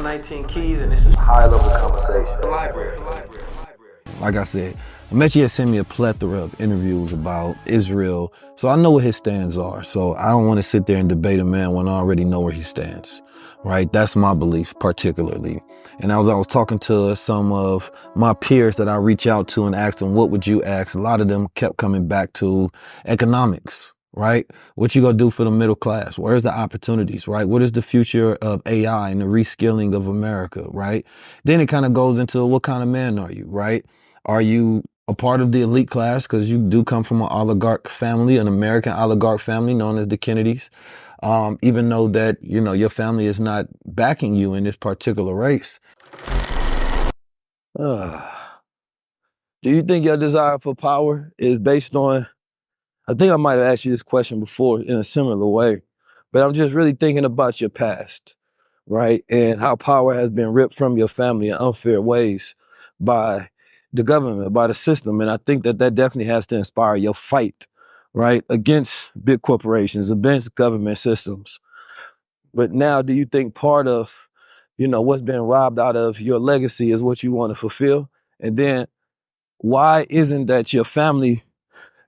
I'm 19 Keys, and this is High-Level Conversation. The library. Like I said, Amechi has sent me a plethora of interviews about Israel, so I know what his stands are. So I don't want to sit there and debate a man when I already know where he stands, right? That's my belief particularly. And as I was talking to some of my peers that I reach out to and ask them, what would you ask? A lot of them kept coming back to economics, right? What you gonna do for the middle class? Where's the opportunities, right? What is the future of AI and the reskilling of America, right? Then it kind of goes into what kind of man are you, right? Are you a part of the elite class? Because you do come from an oligarch family, an American oligarch family known as the Kennedys. Even though that, you know, your family is not backing you in this particular race. Do you think your desire for power is based on, I think I might have asked you this question before in a similar way, but I'm just really thinking about your past, right? And how power has been ripped from your family in unfair ways by the government, by the system. And I think that that definitely has to inspire your fight, right? Against big corporations, against government systems. But now, do you think part of, you know, what's been robbed out of your legacy is what you want to fulfill? And then why isn't that your family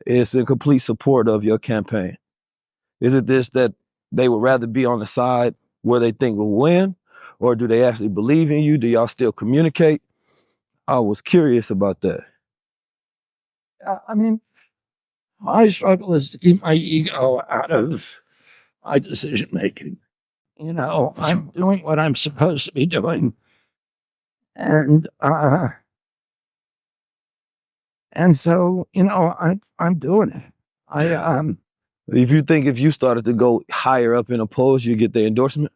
is in complete support of your campaign? Is it this that they would rather be on the side where they think will win? Or do they actually believe in you? Do y'all still communicate? I was curious about that. I mean, my struggle is to keep my ego out of my decision making. You know, I'm doing what I'm supposed to be doing. And so, you know, I'm doing it. If you think if you started to go higher up in a polls, you get the endorsement?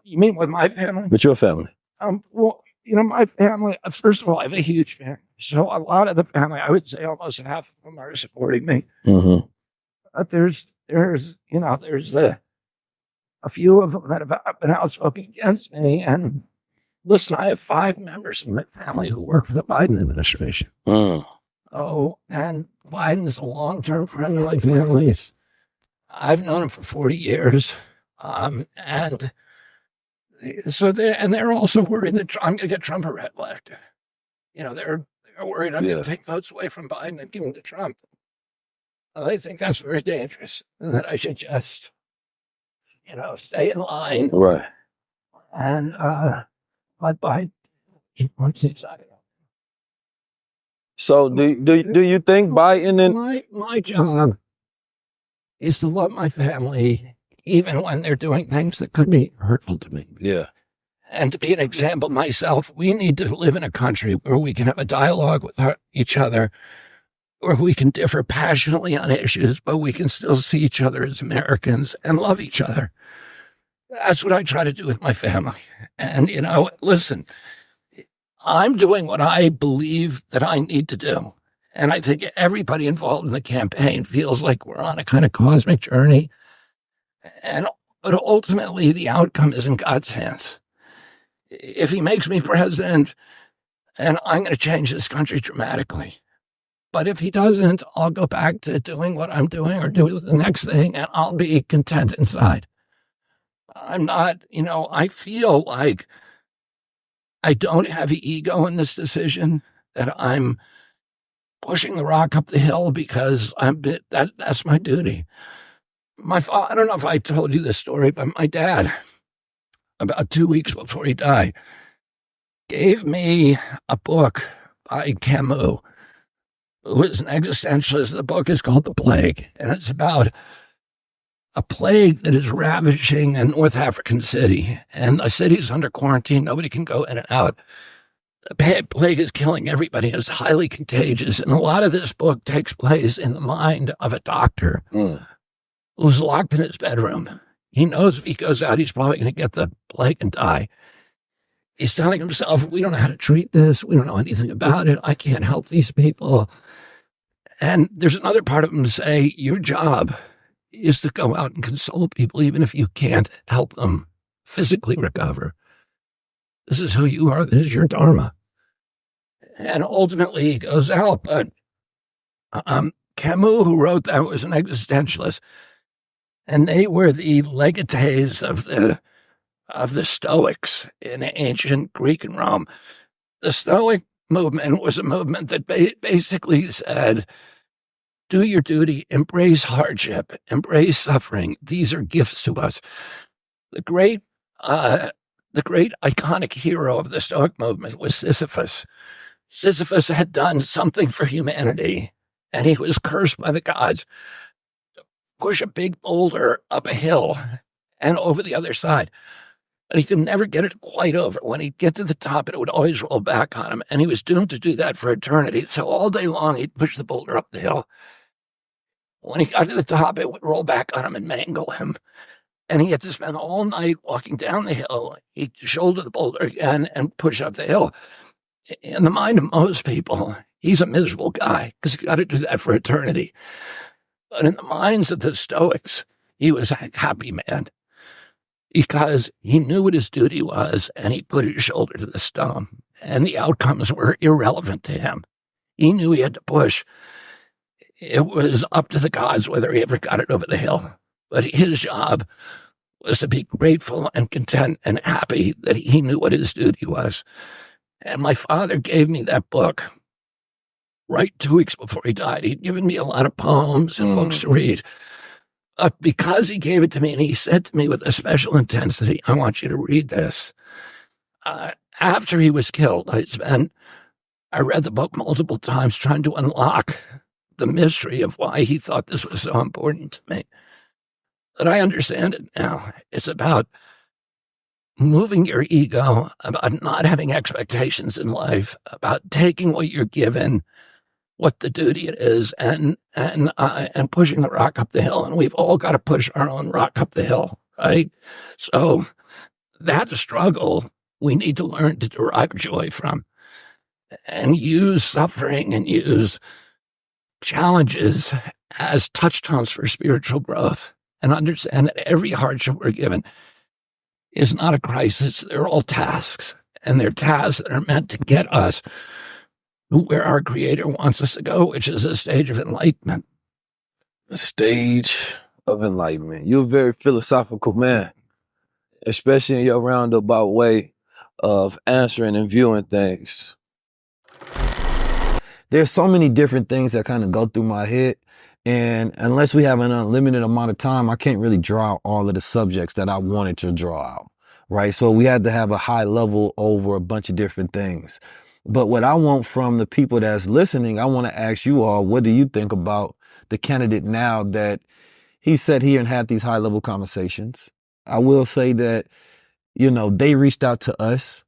You mean with my family? With your family? Well, you know, my family, first of all, I have a huge family. So a lot of the family, I would say almost half of them are supporting me. Mm-hmm. But there's you know, there's a few of them that have been outspoken against me. And listen, I have 5 members of my family who work for the Biden administration. Oh, and Biden's a long-term friend of my family's. I've known him for 40 years. And so they're also worried that I'm going to get Trump elected. You know, they're worried I'm going to take votes away from Biden and give them to Trump. They think that's very dangerous and that I should just, you know, stay in line. Right. And, but Biden, once he's out of it. So do you think Biden and my job is to love my family even when they're doing things that could be hurtful to me. Yeah. And to be an example myself, we need to live in a country where we can have a dialogue with each other, where we can differ passionately on issues, but we can still see each other as Americans and love each other. That's what I try to do with my family. And, you know, listen, I'm doing what I believe that I need to do. And I think everybody involved in the campaign feels like we're on a kind of cosmic journey. But ultimately, the outcome is in God's hands. If he makes me president, and I'm going to change this country dramatically. But if he doesn't, I'll go back to doing what I'm doing or do the next thing, and I'll be content inside. I'm not, you know, I feel like I don't have the ego in this decision, that I'm pushing the rock up the hill because that's my duty. I don't know if I told you this story, but my dad, about 2 weeks before he died, gave me a book by Camus, who is an existentialist. The book is called The Plague, and it's about a plague that is ravaging a North African city, and the city's under quarantine. Nobody can go in and out. The plague is killing everybody. It's highly contagious, and a lot of this book takes place in the mind of a doctor who's locked in his bedroom. He knows if he goes out, he's probably going to get the plague and die. He's telling himself, we don't know how to treat this. We don't know anything about it. I can't help these people. And there's another part of him to say, your job is to go out and console people, even if you can't help them physically recover. This is who you are. This is your dharma. And ultimately he goes out. But Camus, who wrote that, was an existentialist. And they were the legatees of of the Stoics in ancient Greek and Rome. The Stoic movement was a movement that basically said, do your duty, embrace hardship, embrace suffering. These are gifts to us. The great iconic hero of the Stoic movement was Sisyphus. Sisyphus had done something for humanity, and he was cursed by the gods to push a big boulder up a hill and over the other side. But he could never get it quite over. When he'd get to the top, it would always roll back on him, and he was doomed to do that for eternity. So all day long, he'd push the boulder up the hill. When he got to the top, it would roll back on him and mangle him. And he had to spend all night walking down the hill. He'd shoulder the boulder again and push up the hill. In the mind of most people, he's a miserable guy because he's got to do that for eternity. But in the minds of the Stoics, he was a happy man because he knew what his duty was and he put his shoulder to the stone, and the outcomes were irrelevant to him. He knew he had to push. It was up to the gods whether he ever got it over the hill. But his job was to be grateful and content and happy that he knew what his duty was. And my father gave me that book right 2 weeks before he died. He'd given me a lot of poems and books to read. Because he gave it to me, and he said to me with a special intensity, I want you to read this. After he was killed, I read the book multiple times trying to unlock the mystery of why he thought this was so important to me. But I understand it now. It's about moving your ego, about not having expectations in life, about taking what you're given, what the duty it is, and pushing the rock up the hill. And we've all got to push our own rock up the hill, right? So that struggle we need to learn to derive joy from and use suffering and use challenges as touchstones for spiritual growth, and understand that every hardship we're given is not a crisis. They're all tasks, and they're tasks that are meant to get us where our Creator wants us to go, which is a stage of enlightenment. A stage of enlightenment. You're a very philosophical man, especially in your roundabout way of answering and viewing things. There's so many different things that kind of go through my head. And unless we have an unlimited amount of time, I can't really draw out all of the subjects that I wanted to draw out, right? So we had to have a high level over a bunch of different things. But what I want from the people that's listening, I want to ask you all, what do you think about the candidate now that he sat here and had these high level conversations? I will say that, they reached out to us.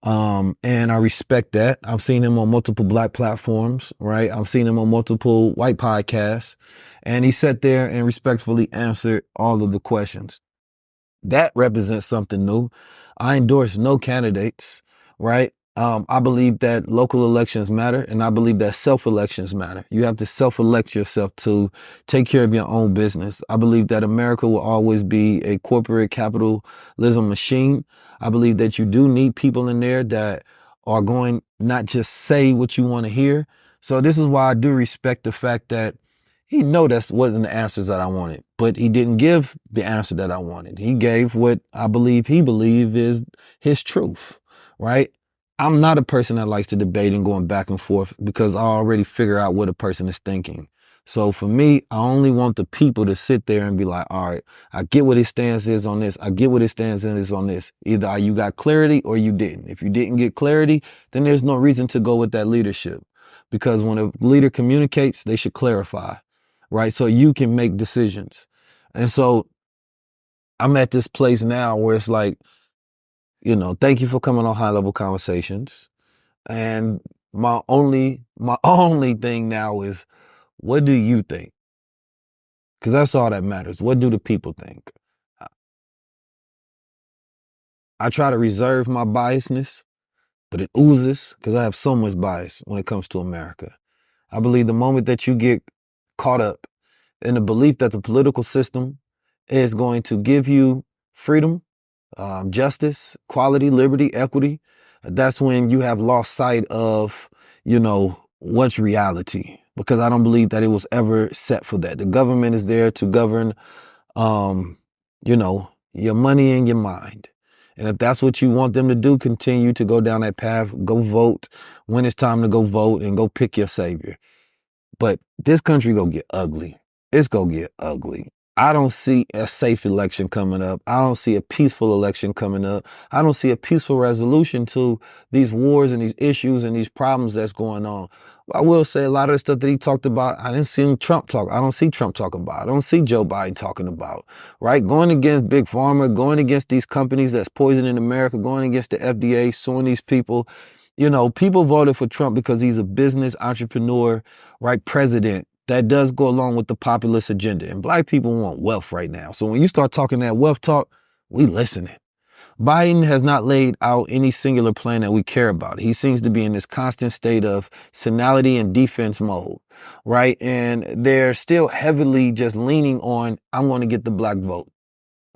And I respect that. I've seen him on multiple Black platforms, right? I've seen him on multiple white podcasts, and he sat there and respectfully answered all of the questions. That represents something new. I endorse no candidates, right? I believe that local elections matter, and I believe that self-elections matter. You have to self-elect yourself to take care of your own business. I believe that America will always be a corporate capitalism machine. I believe that you do need people in there that are going not just say what you want to hear. So this is why I do respect the fact that he know that wasn't the answers that I wanted, but he didn't give the answer that I wanted. He gave what I believe he believed is his truth, right? I'm not a person that likes to debate and going back and forth because I already figure out what a person is thinking. So for me, I only want the people to sit there and be like, all right, I get what his stance is on this. I get what his stance is on this. Either you got clarity or you didn't. If you didn't get clarity, then there's no reason to go with that leadership, because when a leader communicates, they should clarify, right? So you can make decisions. And so I'm at this place now where it's like, thank you for coming on High Level Conversations. And my only thing now is, what do you think? Because that's all that matters. What do the people think? I try to reserve my biasness, but it oozes because I have so much bias when it comes to America. I believe the moment that you get caught up in the belief that the political system is going to give you freedom, justice, equality, liberty, equity, that's when you have lost sight of, what's reality. Because I don't believe that it was ever set for that. The government is there to govern, your money and your mind. And if that's what you want them to do, continue to go down that path, go vote when it's time to go vote and go pick your savior. But this country gonna get ugly. It's gonna get ugly. I don't see a safe election coming up. I don't see a peaceful election coming up. I don't see a peaceful resolution to these wars and these issues and these problems that's going on. I will say a lot of the stuff that he talked about, I didn't see Trump talk. I don't see Trump talk about. I don't see Joe Biden talking about, right? Going against Big Pharma, going against these companies that's poisoning America, going against the FDA, suing these people. You know, people voted for Trump because he's a business entrepreneur, right? President that does go along with the populist agenda. And black people want wealth right now. So when you start talking that wealth talk, we listening. Biden has not laid out any singular plan that we care about. He seems to be in this constant state of senility and defense mode, right? And they're still heavily just leaning on, I'm going to get the black vote.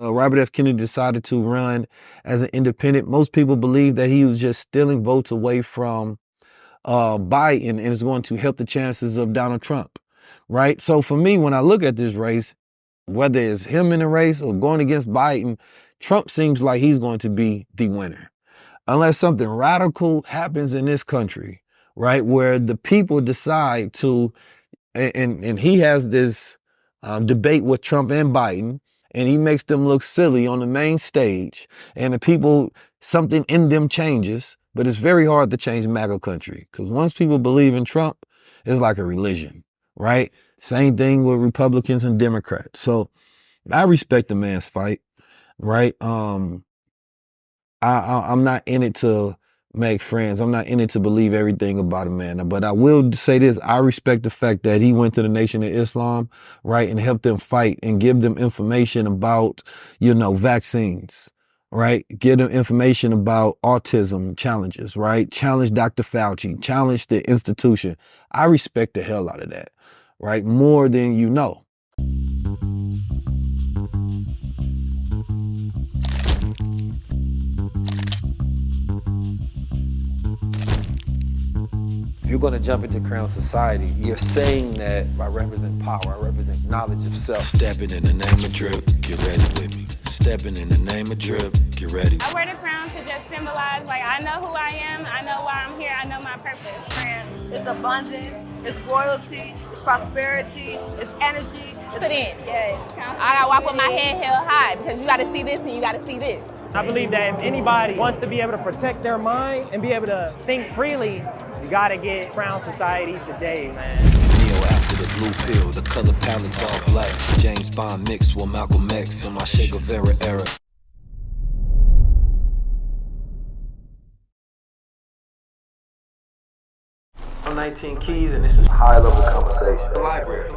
Robert F. Kennedy decided to run as an independent. Most people believe that he was just stealing votes away from Biden and is going to help the chances of Donald Trump, right? So for me, when I look at this race, whether it's him in the race or going against Biden, Trump seems like he's going to be the winner. Unless something radical happens in this country, right, where the people decide to, and he has this debate with Trump and Biden, and he makes them look silly on the main stage, and the people, something in them changes, but it's very hard to change MAGA country, because once people believe in Trump, it's like a religion, right? Same thing with Republicans and Democrats. So I respect the man's fight, right? I'm not in it to make friends. I'm not in it to believe everything about a man. But I will say this. I respect the fact that he went to the Nation of Islam, right, and helped them fight and give them information about, you know, vaccines, right? Give them information about autism challenges, right? Challenge Dr. Fauci, challenge the institution. I respect the hell out of that, right? More than you know. If you're going to jump into Crown Society, you're saying that I represent power, I represent knowledge of self. Stepping in the name of drip, get ready with me. Stepping in the name of drip, get ready. I wear the crown to just symbolize, like, I know who I am, I know why I'm here, I know my purpose. It's abundance, it's royalty, it's prosperity, it's energy. Put in. Yeah. I gotta walk with my head held high because you gotta see this and you gotta see this. I believe that if anybody wants to be able to protect their mind and be able to think freely, you gotta get Crown Society today, man. Neo after the blue pill, the color palette's all black. James Bond mixed with Malcolm X in my Che Guevara era. I'm 19 Keys, and this is High-Level Conversation. Library.